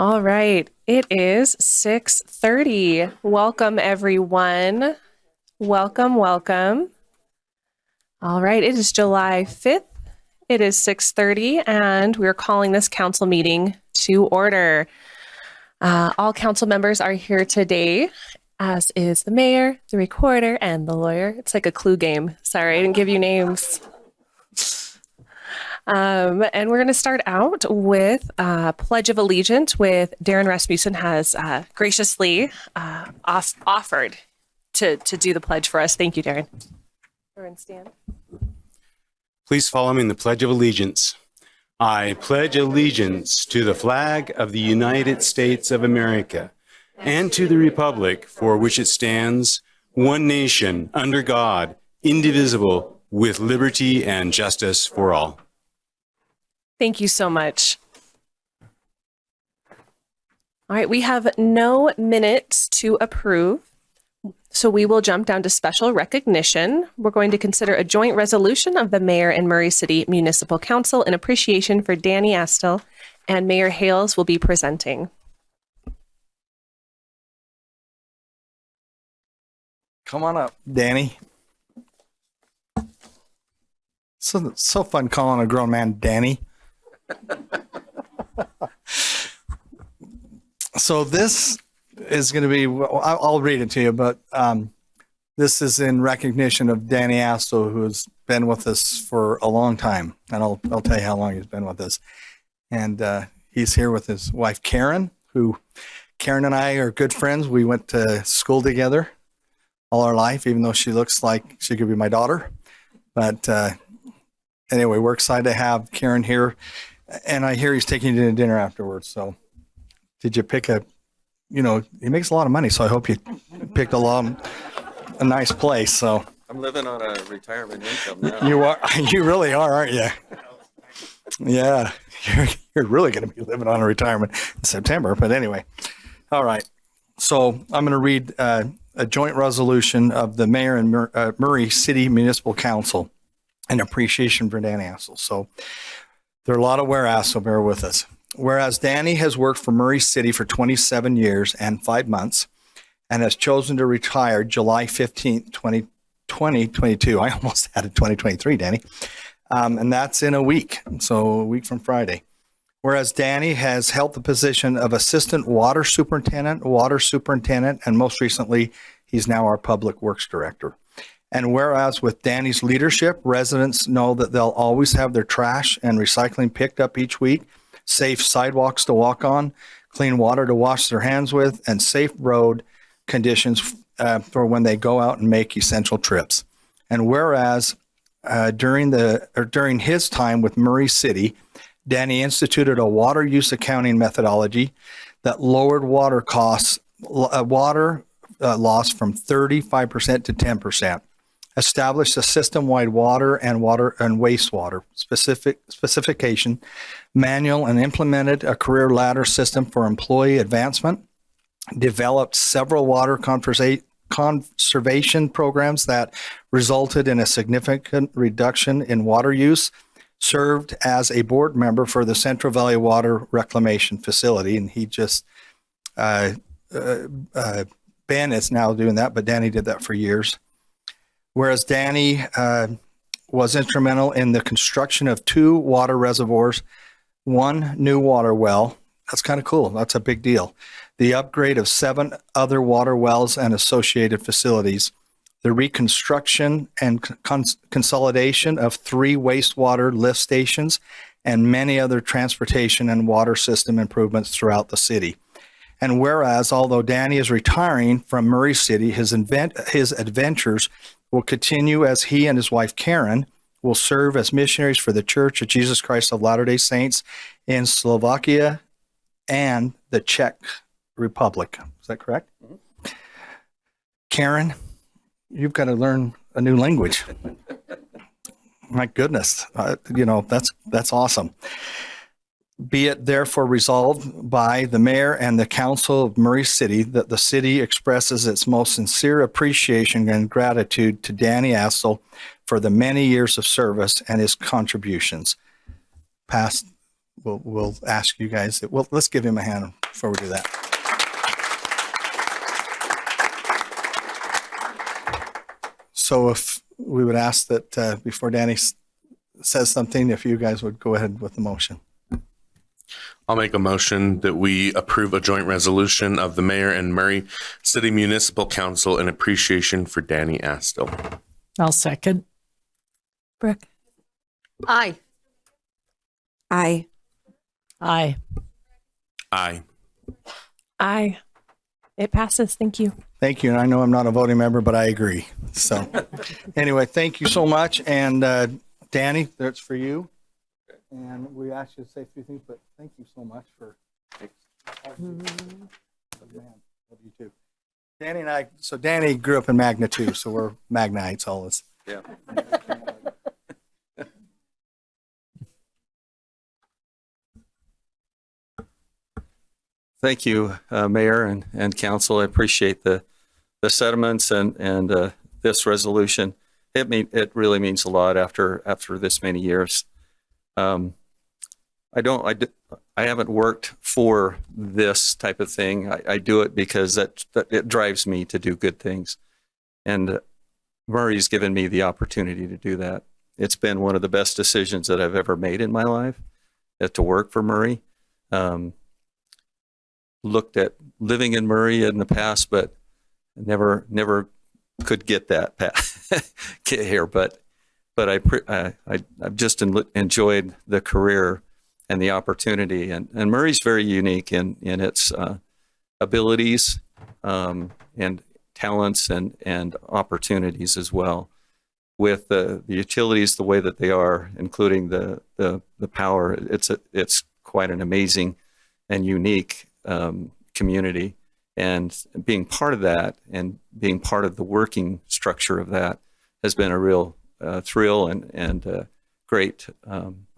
All right, it is 6:30. Welcome, everyone. Welcome. All right, it is July 5th. It is 6:30, and we're calling this council meeting to order. All council members are here today, as is the mayor, the recorder, and the lawyer. It's like a clue game. Sorry, I didn't give you names. And we're going to start out with Pledge of Allegiance with Darren Rasmussen has graciously offered to do the pledge for us. Thank you, Darren. Darren, stand. Please follow me in the Pledge of Allegiance. I pledge allegiance to the flag of the United States of America and to the republic for which it stands, one nation, under God, indivisible, with liberty and justice for all. Thank you so much. All right, we have no minutes to approve, so we will jump down to special recognition. We're going to consider a joint resolution of the Mayor and Murray City Municipal Council in appreciation for Danny Astle, and Mayor Hales will be presenting. Come on up, Danny. So fun calling a grown man Danny. So this is going to be, I'll read it to you, but this is in recognition of Danny Astle, who has been with us for a long time. And I'll tell you how long he's been with us. And he's here with his wife, Karen, who Karen and I are good friends. We went to school together all our life, even though she looks like she could be my daughter. But anyway, we're excited to have Karen here. And I hear he's taking you to dinner afterwards. So did you pick he makes a lot of money. So I hope you picked a nice place. So I'm living on a retirement income now. You really are, aren't you? Yeah, you're really going to be living on a retirement in September. But anyway, all right. So I'm going to read a joint resolution of the Mayor and Murray City Municipal Council in appreciation for Danny Astle. So there are a lot of whereas, so bear with us. Whereas Danny has worked for Murray City for 27 years and 5 months and has chosen to retire July 15th, 2022. I almost added 2023, Danny. And that's in a week, so a week from Friday. Whereas Danny has held the position of Assistant Water Superintendent, and most recently, he's now our Public Works Director. And whereas with Danny's leadership, residents know that they'll always have their trash and recycling picked up each week, safe sidewalks to walk on, clean water to wash their hands with, and safe road conditions for when they go out and make essential trips. And whereas during his time with Murray City, Danny instituted a water use accounting methodology that lowered water loss from 35% to 10%. Established a system-wide water and wastewater specification manual and implemented a career ladder system for employee advancement, developed several water conservation programs that resulted in a significant reduction in water use, served as a board member for the Central Valley Water Reclamation Facility, and he just, Ben is now doing that, but Danny did that for years. Whereas Danny was instrumental in the construction of 2 water reservoirs, 1 new water well. That's kind of cool. That's a big deal. The upgrade of 7 other water wells and associated facilities, the reconstruction and consolidation of 3 wastewater lift stations, and many other transportation and water system improvements throughout the city. And whereas, although Danny is retiring from Murray City, his adventures will continue as he and his wife Karen will serve as missionaries for the Church of Jesus Christ of Latter-day Saints in Slovakia and the Czech Republic. Is that correct? Mm-hmm. Karen, you've got to learn a new language. My goodness, that's awesome. Be it therefore resolved by the mayor and the council of Murray City that the city expresses its most sincere appreciation and gratitude to Danny Astle for the many years of service and his contributions. We'll ask you guys, let's give him a hand. before we do that. So if we would ask that before Danny says something, if you guys would go ahead with the motion. I'll make a motion that we approve a joint resolution of the mayor and Murray City Municipal Council in appreciation for Danny Astle. I'll second. Brooke. Aye. Aye. Aye. Aye. Aye. It passes. Thank you. Thank you. And I know I'm not a voting member, but I agree. So anyway, thank you so much. And Danny, that's for you. And we asked you to say a few things, but thank you so much for. Man, love you too. Danny and I, so Danny grew up in Magna too, so we're Magnites, all this. Yeah. Thank you, Mayor and Council. I appreciate the sentiments and this resolution. It really means a lot after this many years. I haven't worked for this type of thing. I do it because that it drives me to do good things, and Murray's given me the opportunity to do that. It's been one of the best decisions that I've ever made in my life, to work for Murray. Looked at living in Murray in the past, but never could get that get here. But I've just enjoyed the career and the opportunity. And Murray's very unique in its abilities and talents and opportunities as well. With the utilities the way that they are, including the power, it's quite an amazing and unique community. And being part of that and being part of the working structure of that has been a real thrill and great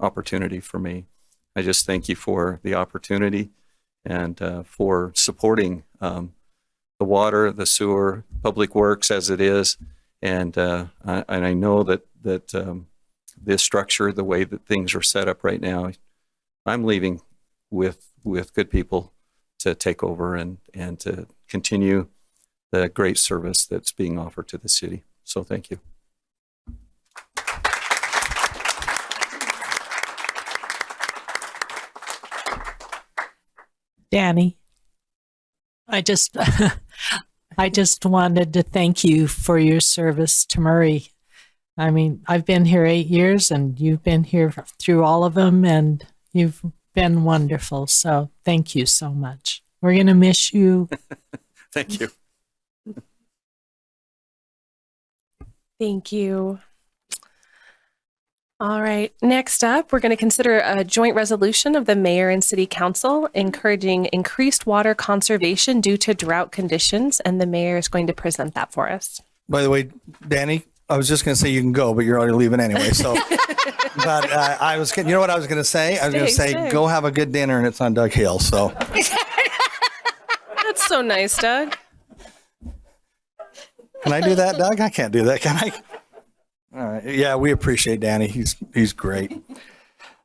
opportunity for me. I just thank you for the opportunity and for supporting the water, the sewer, public works as it is. And I know that this structure, the way that things are set up right now, I'm leaving with good people to take over and to continue the great service that's being offered to the city. So thank you. Danny, I just wanted to thank you for your service to Murray. I mean, I've been here 8 years and you've been here through all of them, and you've been wonderful. So thank you so much. We're going to miss you. Thank you. Thank you. All right. Next up, we're going to consider a joint resolution of the mayor and city council encouraging increased water conservation due to drought conditions. And the mayor is going to present that for us. By the way, Danny, I was just going to say you can go, but you're already leaving anyway. So, but you know what I was going to say? I was going to say, go have a good dinner, and it's on Doug Hill. So That's so nice, Doug. can I do that, Doug? I can't do that, can I? All right. Yeah, we appreciate Danny. He's great.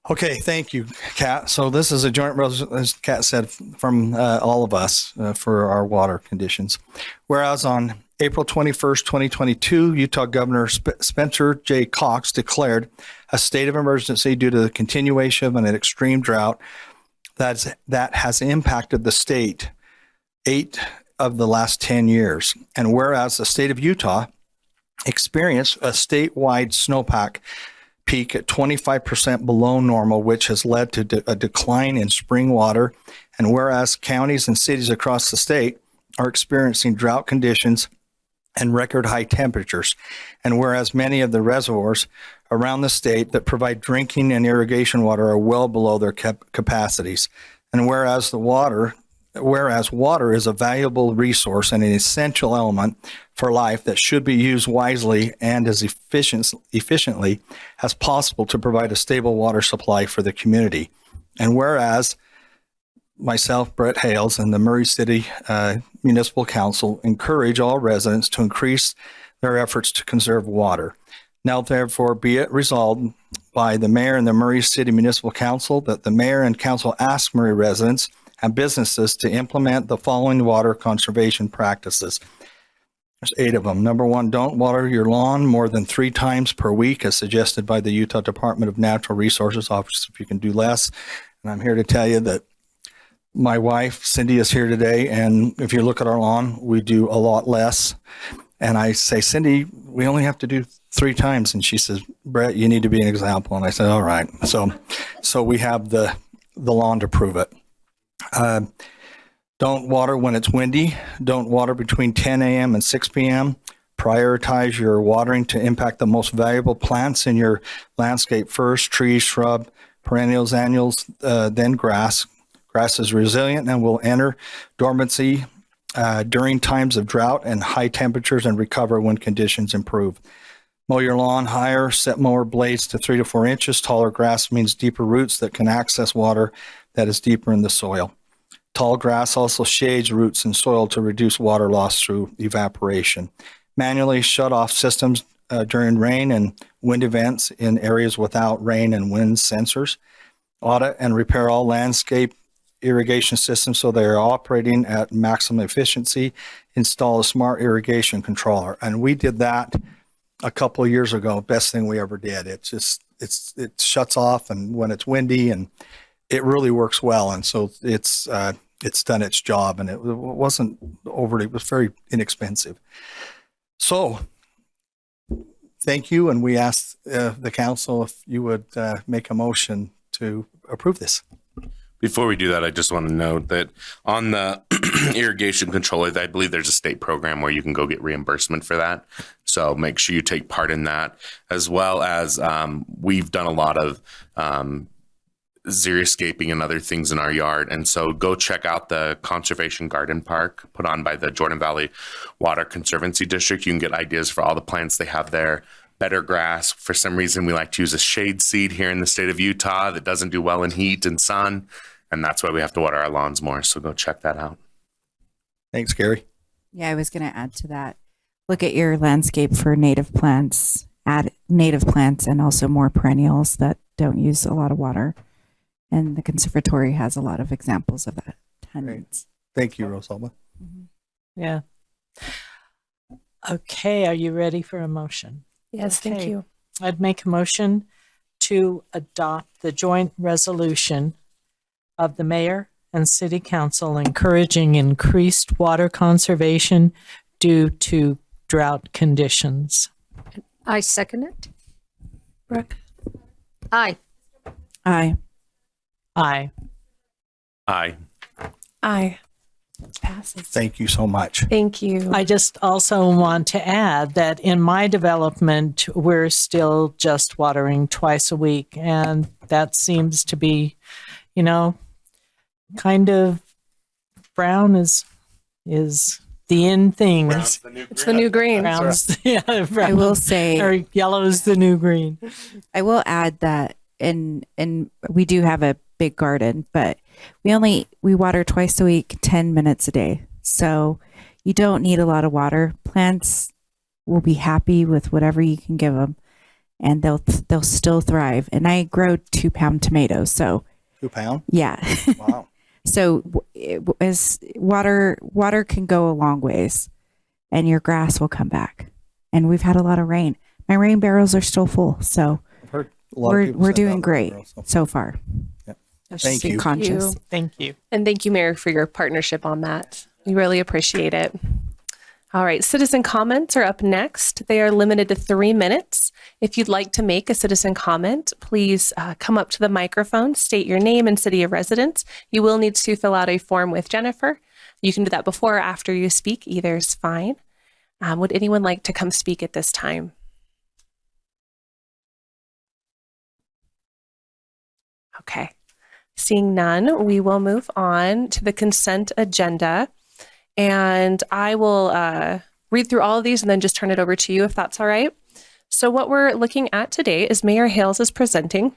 Okay, thank you, Kat. So this is a joint resolution, as Kat said, from all of us for our water conditions. Whereas on April 21st, 2022, Utah Governor Spencer J. Cox declared a state of emergency due to the continuation of an extreme drought that has impacted the state 8 of the last 10 years. And whereas the state of Utah experienced a statewide snowpack peak at 25% below normal, which has led to a decline in spring water. And whereas counties and cities across the state are experiencing drought conditions and record high temperatures. And whereas many of the reservoirs around the state that provide drinking and irrigation water are well below their capacities. And whereas water is a valuable resource and an essential element for life that should be used wisely and as efficiently as possible to provide a stable water supply for the community. And whereas myself, Brett Hales, and the Murray City Municipal Council encourage all residents to increase their efforts to conserve water. Now, therefore, be it resolved by the mayor and the Murray City Municipal Council that the mayor and council ask Murray residents and businesses to implement the following water conservation practices. There's 8 of them. Number 1, don't water your lawn more than 3 times per week, as suggested by the Utah Department of Natural Resources Office, if you can do less. And I'm here to tell you that my wife, Cindy, is here today. And if you look at our lawn, we do a lot less. And I say, Cindy, we only have to do 3 times. And she says, Brett, you need to be an example. And I said, all right. So we have the lawn to prove it. Don't water when it's windy. Don't water between 10 a.m. and 6 p.m. Prioritize your watering to impact the most valuable plants in your landscape first: trees, shrub, perennials, annuals, then grass. Grass is resilient and will enter dormancy during times of drought and high temperatures and recover when conditions improve. Mow your lawn higher. Set mower blades to 3 to 4 inches. Taller grass means deeper roots that can access water that is deeper in the soil. Tall grass also shades roots in soil to reduce water loss through evaporation. Manually shut off systems during rain and wind events in areas without rain and wind sensors. Audit and repair all landscape irrigation systems so they are operating at maximum efficiency. Install a smart irrigation controller. And we did that a couple of years ago. Best thing we ever did. It shuts off and when it's windy, and it really works well. And so it's done its job, and it wasn't overly, it was very inexpensive. So thank you. And we asked the council if you would make a motion to approve this. Before we do that, I just want to note that on the irrigation controller, I believe there's a state program where you can go get reimbursement for that. So make sure you take part in that, as well as we've done a lot of xeriscaping and other things in our yard. And so go check out the Conservation Garden Park put on by the Jordan Valley Water Conservancy District. You can get ideas for all the plants they have there. Better grass. For some reason, we like to use a shade seed here in the state of Utah that doesn't do well in heat and sun. And that's why we have to water our lawns more. So go check that out. Thanks, Gary. Yeah, I was going to add to that. Look at your landscape for native plants, add native plants and also more perennials that don't use a lot of water. And the conservatory has a lot of examples of that. Tons. Thank you, Rosalba. Yeah. Okay, are you ready for a motion? Yes, thank Okay. you. I'd make a motion to adopt the joint resolution of the mayor and city council encouraging increased water conservation due to drought conditions. I second it. Brooke? Aye. Aye. Aye. Aye. Aye. Passes. Thank you so much. Thank you. I just also want to add that in my development, we're still just watering twice a week. And that seems to be, kind of brown is the in thing. It's the new green. Brown's, yeah, I will say, or yellow's the new green. I will add that and we do have a big garden, but we water twice a week, 10 minutes a day. So you don't need a lot of water. Plants will be happy with whatever you can give them, and they'll still thrive. And I grow 2-pound tomatoes. So 2 pound? yeah. Wow. So as water can go a long ways, and your grass will come back. And we've had a lot of rain. My rain barrels are still full. So I've heard a lot of people we're say doing that, great so. so far. Thank Be you. conscious. Thank you. And thank you, Mayor, for your partnership on that. We really appreciate it. All right, citizen comments are up next. They are limited to 3 minutes. If you'd like to make a citizen comment, please come up to the microphone, state your name and city of residence. You will need to fill out a form with Jennifer. You can do that before or after you speak. Either is fine. Would anyone like to come speak at this time? Okay. Seeing none, we will move on to the consent agenda. And I will read through all of these and then just turn it over to you if that's all right. So what we're looking at today is Mayor Hales is presenting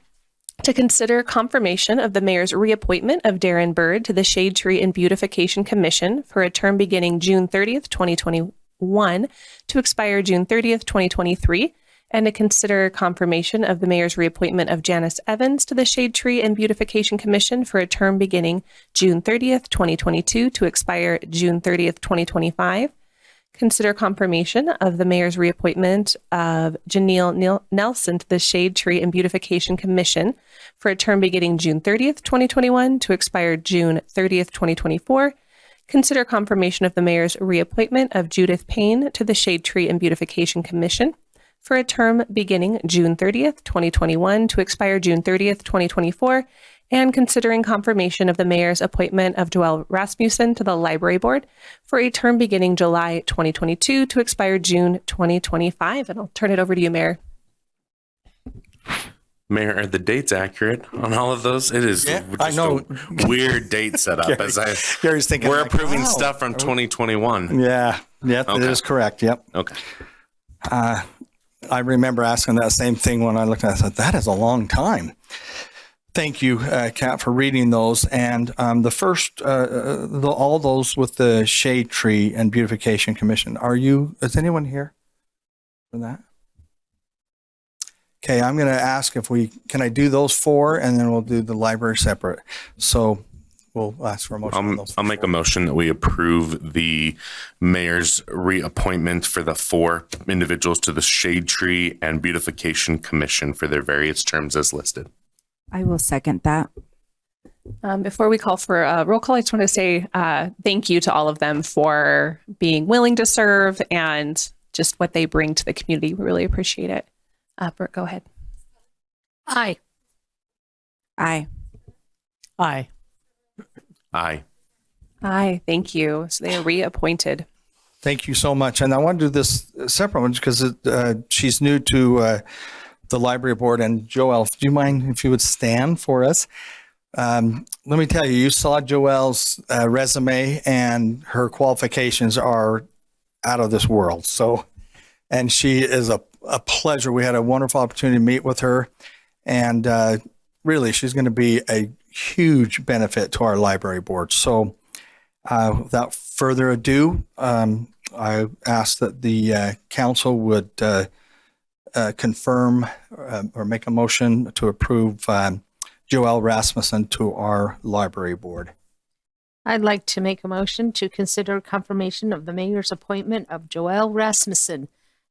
to consider confirmation of the mayor's reappointment of Darren Bird to the Shade Tree and Beautification Commission for a term beginning June 30th, 2021 to expire June 30th, 2023, and to consider confirmation of the mayor's reappointment of Janice Evans to the Shade Tree and Beautification Commission for a term beginning June 30th, 2022 to expire June 30th, 2025. Consider confirmation of the mayor's reappointment of Janelle Nelson to the Shade Tree and Beautification Commission for a term beginning June 30th, 2021 to expire June 30th, 2024. Consider confirmation of the mayor's reappointment of Judith Payne to the Shade Tree and Beautification Commission for a term beginning June 30th, 2021 to expire June 30th, 2024, and considering confirmation of the mayor's appointment of Joelle Rasmussen to the Library Board for a term beginning July 2022 to expire June 2025. And I'll turn it over to you, Mayor. Mayor, are the dates accurate on all of those? It is Yeah, just I know. a weird date setup. Gary's thinking, We're like, approving wow. stuff from 2021. Yeah, it Okay. is correct. Yep. Okay. I remember asking that same thing when I looked at it. I thought, that is a long time. Thank you, Kat, for reading those. And the first, all those with the Shade Tree and Beautification Commission. Is anyone here for that? Okay, I'm going to ask can I do those four, and then we'll do the library separate. So we'll ask for a motion on those. I'll make a motion that we approve the mayor's reappointment for the 4 individuals to the Shade Tree and Beautification Commission for their various terms as listed. I will second that. Before we call for a roll call, I just want to say thank you to all of them for being willing to serve and just what they bring to the community. We really appreciate it. Brooke, go ahead. Aye. Aye. Aye. Aye. Aye, thank you. So they are reappointed. Thank you so much. And I want to do this separate one because she's new to the library board. And Joelle, do you mind if you would stand for us? Let me tell you, you saw Joelle's resume, and her qualifications are out of this world. So, and she is a pleasure. We had a wonderful opportunity to meet with her, and really, she's going to be a huge benefit to our library board. So, without further ado, I ask that the council would confirm or make a motion to approve Joelle Rasmussen to our library board. I'd like to make a motion to consider confirmation of the mayor's appointment of Joelle Rasmussen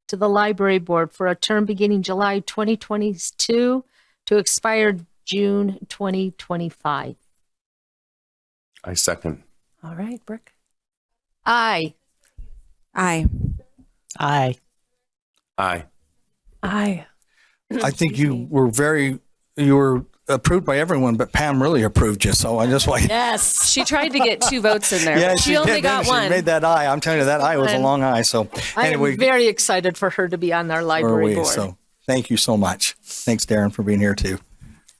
to the library board for a term beginning July 2022 to expire June 2025. I second. All right, Brooke. Aye. Aye. Aye. Aye. Aye. I think you were approved by everyone, but Pam really approved you. So I just like, Yes. She tried to get 2 votes in there. yeah, but she only did, got didn't she? one. Made that eye. I'm telling you, that eye was a One. long eye. So I anyway, am very excited for her to be on our where are library we? board. So thank you so much. Thanks, Darren, for being here too.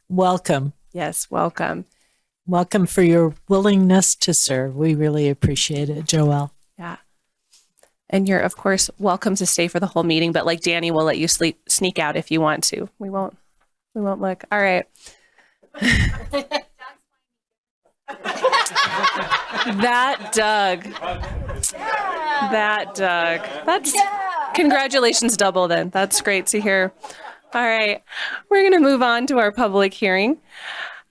Welcome. Yes, welcome. Welcome for your willingness to serve. We really appreciate it, Joelle. Yeah. And you're, of course, welcome to stay for the whole meeting, but like Danny, we'll let you sneak out if you want to. We won't look. All right. That Doug. That's congratulations double then. That's great to hear. All right. We're going to move on to our public hearing.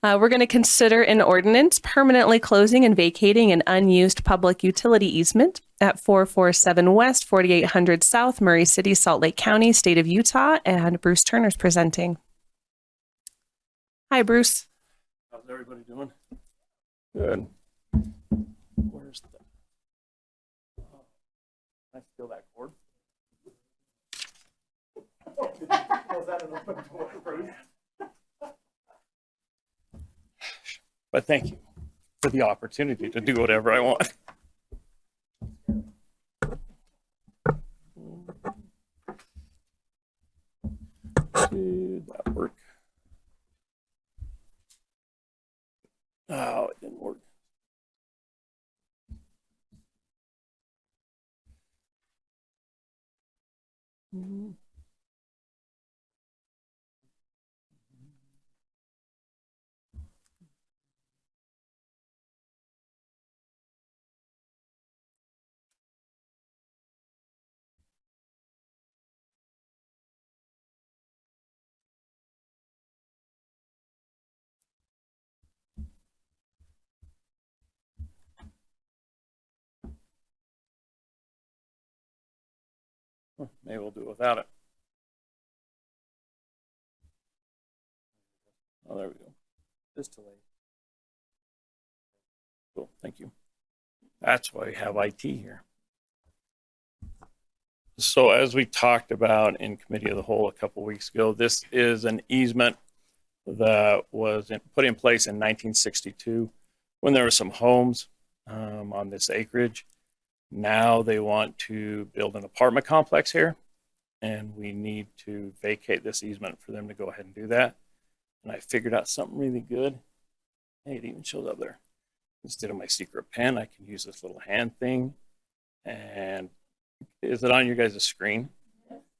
We're going to consider an ordinance permanently closing and vacating an unused public utility easement at 447 West, 4800 South, Murray City, Salt Lake County, State of Utah, and Bruce Turner's presenting. Hi, Bruce. How's everybody doing? Good. Where's the... I steal that cord? Was that an open door, Bruce? But thank you for the opportunity to do whatever I want. Did that work? Oh, it didn't work. Maybe we'll do it without it. Oh, there we go. Just delay. Cool, thank you. That's why we have IT here. So as we talked about in committee of the whole a couple weeks ago, this is an easement that was put in place in 1962 when there were some homes on this acreage. Now they want to build an apartment complex here, and we need to vacate this easement for them to go ahead and do that. And I figured out something really good. Hey, it even shows up there. Instead of my secret pen, I can use this little hand thing. And is it on your guys' screen?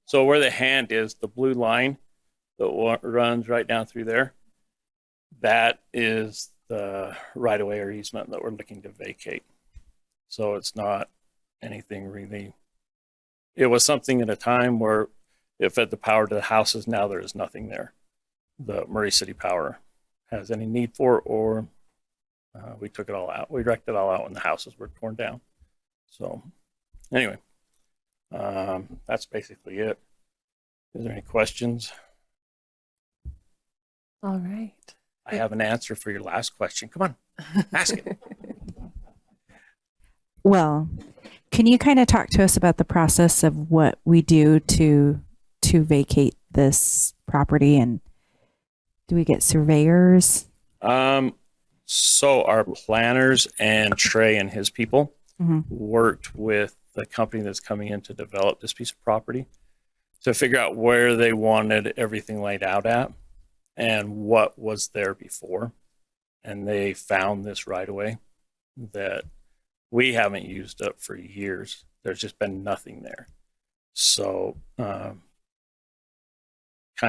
So where the hand is, the blue line that runs right down through there, that is the right-of-way or easement that we're looking to vacate. So it's not anything really. It was something at a time where it fed the power to the houses. Now there is nothing there. The Murray City Power has any need for, or we took it all out. We wrecked it all out when the houses were torn down. So anyway, that's basically it. Is there any questions? All right. I have an answer for your last question. Come on, ask it. Well, can you kind of talk to us about the process of what we do to vacate this property, and do we get surveyors? So our planners and Trey and his people Mhm. worked with the company that's coming in to develop this piece of property to figure out where they wanted everything laid out at and what was there before. And they found this right away that we haven't used up for years. There's just been nothing there. So kind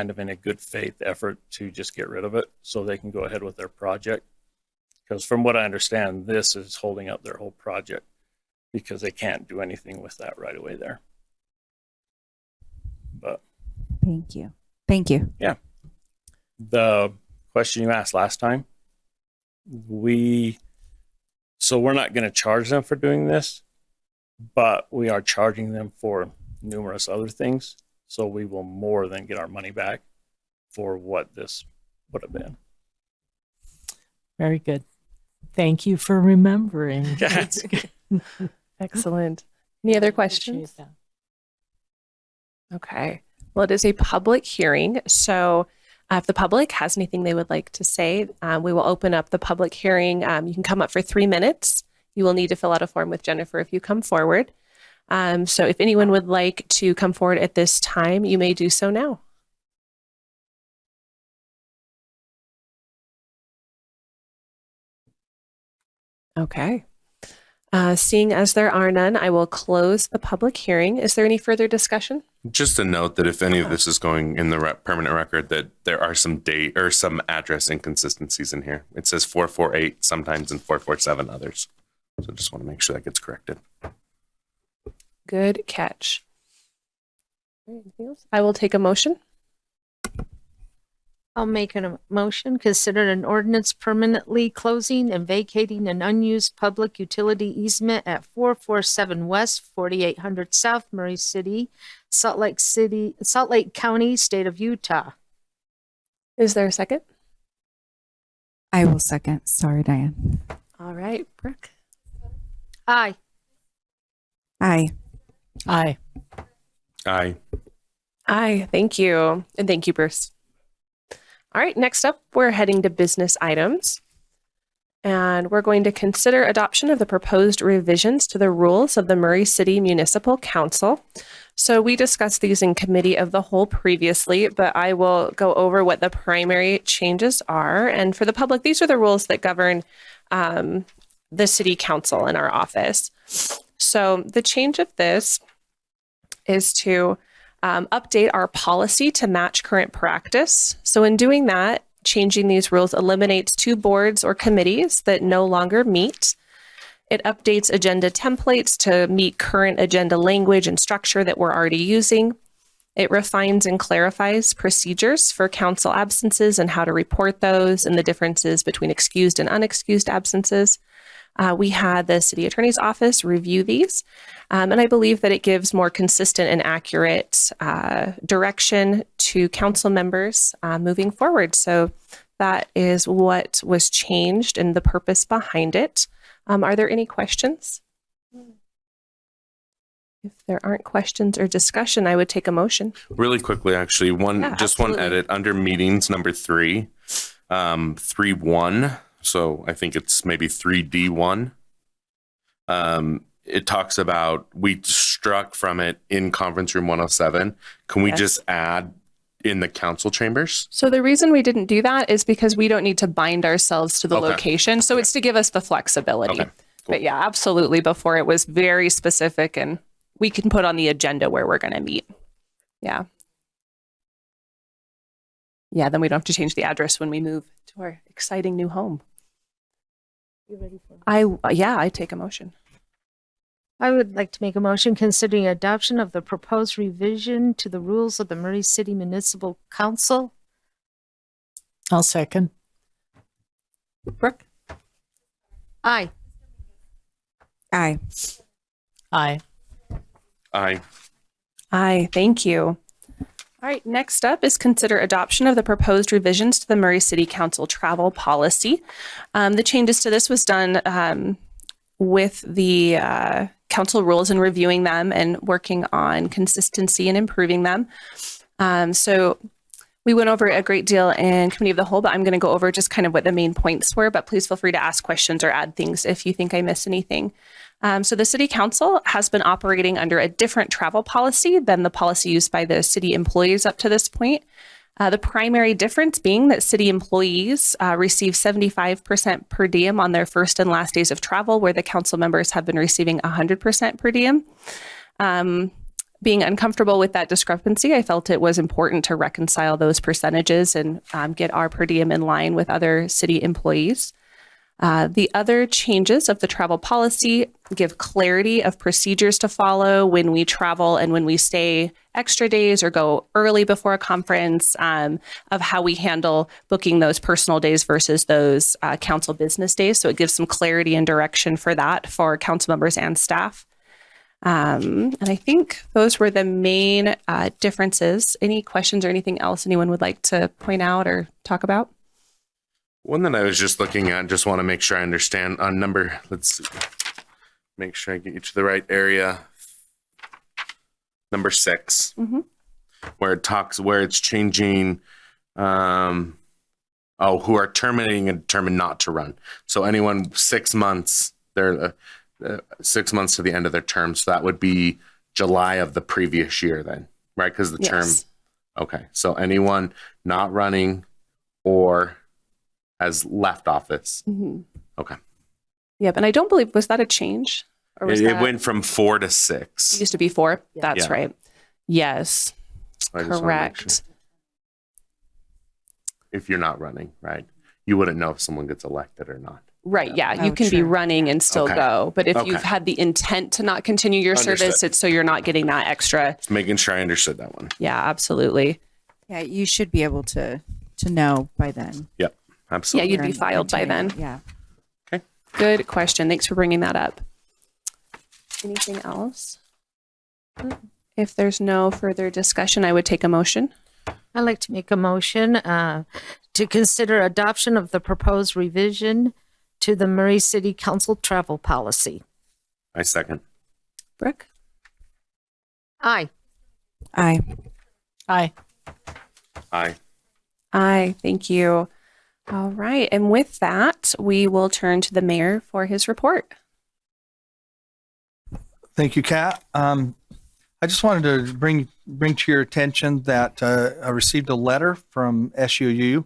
of in a good faith effort to just get rid of it so they can go ahead with their project. Because from what I understand, this is holding up their whole project because they can't do anything with that right away there. But Thank you. Thank you. the question you asked last time, we're not going to charge them for doing this, but we are charging them for numerous other things. So we will more than get our money back for what this would have been. Very good. Thank you for remembering. That's good. Excellent. Any other questions? Appreciate that. Okay. Well, it is a public hearing. So if the public has anything they would like to say, we will open up the public hearing. You can come up for 3 minutes. You will need to fill out a form with Jennifer if you come forward. So if anyone would like to come forward at this time, you may do so now. Okay. Seeing as there are none, I will close the public hearing. Is there any further discussion? Just a note that if any of this is going in the permanent record, that there are some date or some address inconsistencies in here. It says 448 sometimes and 447 others. So just want to make sure that gets corrected. Good catch. Anything else? I will take a motion. I'll make a motion, consider an ordinance permanently closing and vacating an unused public utility easement at 447 West, 4800 South, Murray City, Salt Lake County, State of Utah. Is there a second? I will second. Sorry, Diane. All right, Brooke. Aye. Aye. Aye. Aye. Aye, thank you. And thank you, Bruce. All right, next up, we're heading to business items. And we're going to consider adoption of the proposed revisions to the rules of the Murray City Municipal Council. So we discussed these in committee of the whole previously, but I will go over what the primary changes are. And for the public, these are the rules that govern the city council in our office. So the change of this is to update our policy to match current practice. So in doing that, changing these rules eliminates 2 boards or committees that no longer meet. It updates agenda templates to meet current agenda language and structure that we're already using. It refines and clarifies procedures for council absences and how to report those and the differences between excused and unexcused absences. We had the city attorney's office review these, and I believe that it gives more consistent and accurate direction to council members moving forward. So that is what was changed and the purpose behind it. Are there any questions? If there aren't questions or discussion, I would take a motion. Really quickly, actually, one absolutely. edit under meetings number 3, 3.1. So I think it's maybe 3D1. It talks about, we struck from it in conference room 107. Can we Yes. just add in the council chambers? So the reason we didn't do that is because we don't need to bind ourselves to the Okay. location. So it's to give us the flexibility. Okay, cool. But yeah, absolutely. Before it was very specific, and we can put on the agenda where we're going to meet. Yeah. Yeah, then we don't have to change the address when we move to our exciting new home. You ready for it? I take a motion. I would like to make a motion considering adoption of the proposed revision to the rules of the Murray City Municipal Council. I'll second. Brooke? Aye. Aye. Aye. Aye. Aye, thank you. All right, next up is consider adoption of the proposed revisions to the Murray City Council travel policy. The changes to this was done with the council rules and reviewing them and working on consistency and improving them. So we went over a great deal in Committee of the Whole, but I'm going to go over just kind of what the main points were, but please feel free to ask questions or add things if you think I missed anything. So the City Council has been operating under a different travel policy than the policy used by the city employees up to this point. The primary difference being that city employees receive 75% per diem on their first and last days of travel, where the council members have been receiving 100% per diem. Being uncomfortable with that discrepancy, I felt it was important to reconcile those percentages and get our per diem in line with other city employees. The other changes of the travel policy give clarity of procedures to follow when we travel and when we stay extra days or go early before a conference, of how we handle booking those personal days versus those council business days. So it gives some clarity and direction for that for council members and staff. And I think those were the main differences. Any questions or anything else anyone would like to point out or talk about? One that I was just looking at, just want to make sure I understand on number, let's see, make sure I get you to the right area. Number 6, where it's changing, who are terminating and determined not to run. So anyone 6 months, they're 6 months to the end of their term. So that would be July of the previous year then, right? Because the term, okay. So anyone not running or has left office. Okay. Yep. And I don't believe, was that a change? Or was It went from 4 to 6. It used to be 4. That's Yeah. right. Yes. I just wanna make Correct. sure. If you're not running, right? You wouldn't know if someone gets elected or not. Right. Yeah. Oh, You can be true. running and still Okay. go. But if Okay. you've had the intent to not continue your service, Understood. it's so you're not getting that extra. Just making sure I understood that one. Yeah, absolutely. Yeah, you should be able to know by then. Yep. Yeah, Absolutely. you'd be filed by then. Yeah. Good question. Thanks for bringing that up. Anything else? If there's no further discussion, I would take a motion. I'd like to make a motion to consider adoption of the proposed revision to the Murray City Council travel policy. I second. Brooke? Aye. Aye. Aye. Aye. Aye. Thank you. All right. And with that, we will turn to the mayor for his report. Thank you, Kat. I just wanted to bring to your attention that I received a letter from SUU,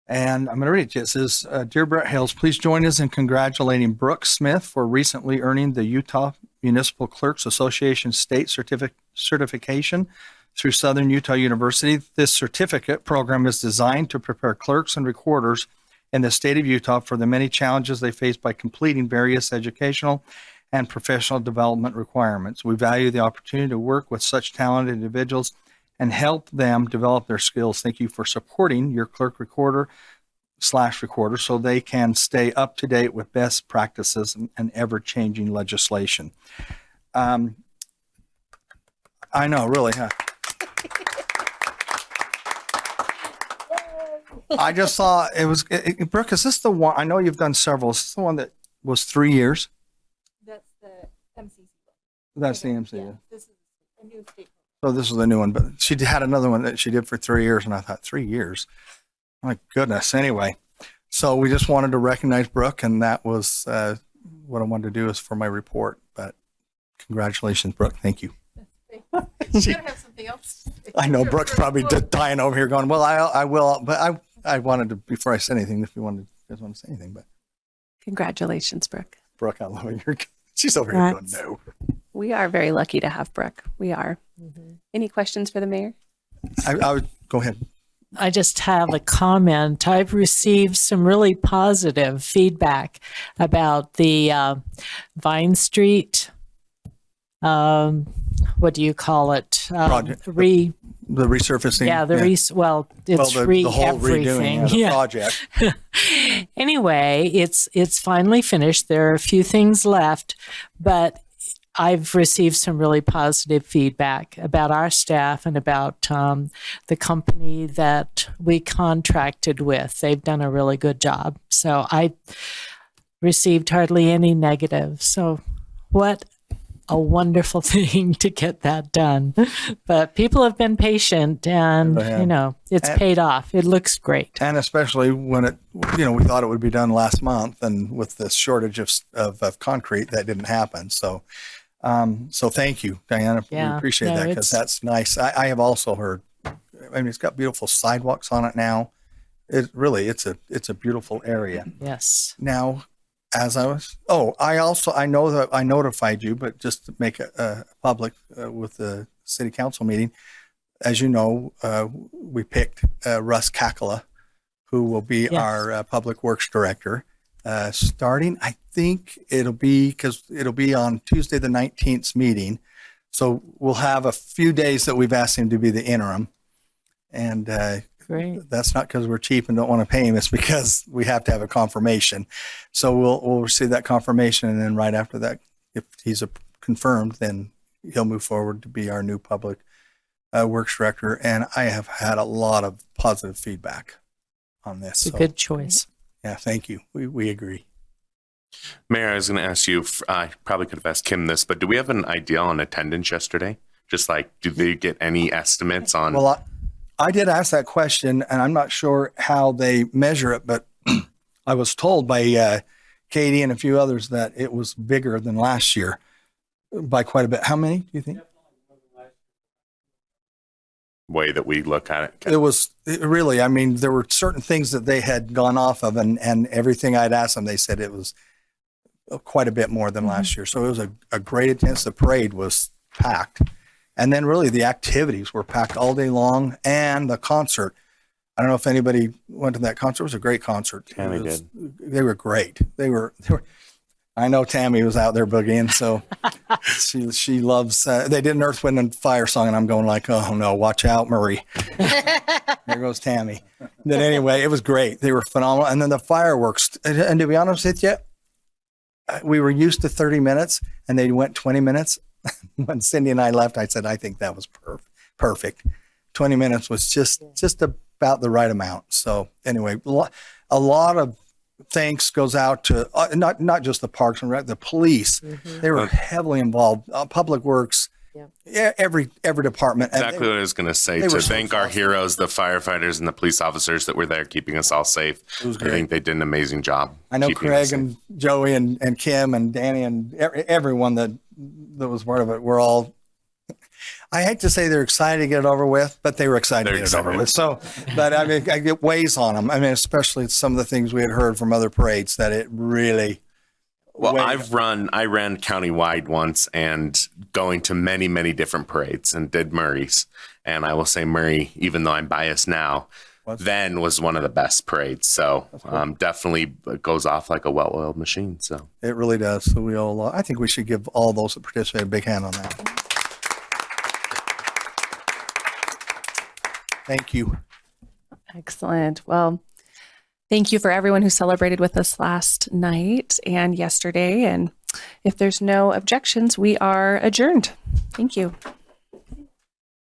and I'm going to read it. It says, Dear Brett Hales, please join us in congratulating Brooke Smith for recently earning the Utah Municipal Clerks Association State Certification through Southern Utah University. This certificate program is designed to prepare clerks and recorders in the state of Utah for the many challenges they face by completing various educational and professional development requirements. We value the opportunity to work with such talented individuals and help them develop their skills. Thank you for supporting your clerk recorder recorder so they can stay up to date with best practices and ever-changing legislation. I know, really, huh? I just saw it was, Brooke, is this the one? I know you've done several. Is this the one that was 3 years? That's the MCC. That's the MC. Yeah. This is a new state. So this is the new one, but she had another one that she did for 3 years, and I thought 3 years. My goodness. Anyway, so we just wanted to recognize Brooke, and that was what I wanted to do is for my report. But congratulations, Brooke. Thank you. You gotta have something else. I know Brooke's probably dying over here going, well, I will, but I wanted to, before I said anything, if you guys want to say anything, but Congratulations, Brooke. Brooke, I love you. She's over here going, no. We are very lucky to have Brooke. We are. Any questions for the mayor? I would go ahead. I just have a comment. I've received some really positive feedback about the Vine Street. What do you call it? Project. The resurfacing. Yeah, it's the whole everything. redoing of the Yeah. project. Anyway, it's finally finished. There are a few things left, but I've received some really positive feedback about our staff and about the company that we contracted with. They've done a really good job. So I received hardly any negative. So what a wonderful thing to get that done. But people have been patient, and They have. it's paid off. It looks great. And especially when we thought it would be done last month, and with the shortage of concrete, that didn't happen. So thank you, Diana. Yeah. We appreciate No, that, because that's nice. I have also heard, it's got beautiful sidewalks on it now. It's a beautiful area. Yes. Now, I know that I notified you, but just to make a public with the city council meeting, as you know, we picked Russ Kakala, who will be our public works director, starting, I think it'll be on Tuesday, the 19th meeting. So we'll have a few days that we've asked him to be the interim. And Great. that's not because we're cheap and don't want to pay him. It's because we have to have a confirmation. So we'll receive that confirmation, and then right after that, if he's confirmed, then he'll move forward to be our new public works director. And I have had a lot of positive feedback on this. It's a good choice. Yeah, thank you. We agree. Mayor, I was going to ask you, I probably could have asked Kim this, but do we have an idea on attendance yesterday? Just like, do they get any estimates on? Well, I did ask that question, and I'm not sure how they measure it, but I was told by Katie and a few others that it was bigger than last year by quite a bit. How many do you think? Way that we look at it. Really, I mean, there were certain things that they had gone off of, and everything I'd asked them, they said it was quite a bit more than last year. So it was a great attendance. The parade was packed. And then really the activities were packed all day long, and the concert. I don't know if anybody went to that concert. It was a great concert. Tammy did. They were great. They were, I know Tammy was out there boogieing, so she loves, they did an Earth, Wind, and Fire song, and I'm going like, oh no, watch out, Murray. There goes Tammy. But anyway, it was great. They were phenomenal. And then the fireworks, and to be honest with you, we were used to 30 minutes, and they went 20 minutes. When Cindy and I left, I said, I think that was perfect. 20 minutes was just about the right amount. So anyway, a lot of thanks goes out to not just the Parks and Rec, the police. They were heavily involved. Public Works, every department. Exactly what I was going to say. To thank our heroes, the firefighters and the police officers that were there keeping us all safe. It was I great. think they did an amazing job. I know keeping us Craig safe. and Joey and Kim and Danny and everyone that was part of it. We're all, I hate to say they're excited to get it over with, but they were excited to get it over with. So, but I mean, I get weighs on them. I mean, especially some of the things we had heard from other parades that it really. Well, I ran countywide once and going to many, many different parades and did Murray's. And I will say Murray, even though I'm biased now, then was one of the best parades. So definitely goes off like a well-oiled machine. So it really does. So I think we should give all those that participate a big hand on that. Thank you. Excellent. Well, Thank you for everyone who celebrated with us last night and yesterday. And if there's no objections, we are adjourned. Thank you.